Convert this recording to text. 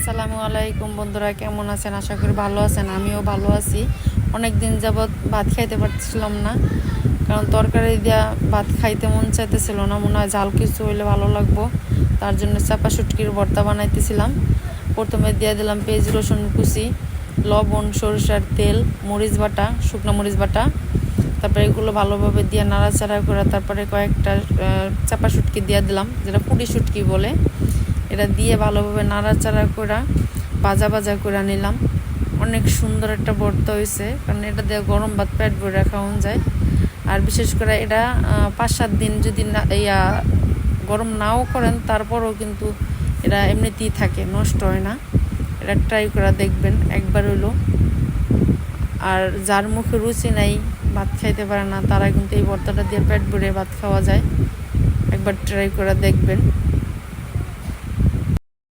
আসসালামু আলাইকুম বন্ধুরা, কেমন আছেন? আশা করি ভালো আছেন। আমিও ভালো আছি। অনেক দিন যাবৎ ভাত খাইতে পারছিলাম না, কারণ তরকারি দিয়া ভাত খাইতে মন চাইতেছিল না। মনে হয় ঝাল কিছু হইলে ভালো লাগবো, তার জন্য চাপা শুটকির ভর্তা বানাইতেছিলাম। প্রথমে দিয়ে দিলাম পেঁয়াজ রসুন কুচি, লবণ, সরিষার তেল, মরিচ বাটা, শুকনো মরিচ বাটা। তারপরে এগুলো ভালোভাবে দিয়ে নাড়াচাড়া করে তারপরে কয়েকটা চাপা শুটকি দিয়ে দিলাম, যেটা পুঁটি শুটকি বলে। এটা দিয়ে ভালোভাবে নাড়াচাড়া করে ভাজা ভাজা করে নিলাম। অনেক সুন্দর একটা ভর্তা হয়েছে, কারণ এটা দিয়ে গরম ভাত পেট ভরে খাওয়া যায়। আর বিশেষ করে এটা 5-7 দিন যদি না গরম নাও করেন, তারপরও কিন্তু এটা এমনিতেই থাকে, নষ্ট হয় না। এটা ট্রাই করে দেখবেন একবার হইলো। আর যার মুখে রুচি নাই, ভাত খাইতে পারে না, তারা কিন্তু এই ভর্তাটা দিয়ে পেট ভরে ভাত খাওয়া যায়। একবার ট্রাই করে দেখবেন।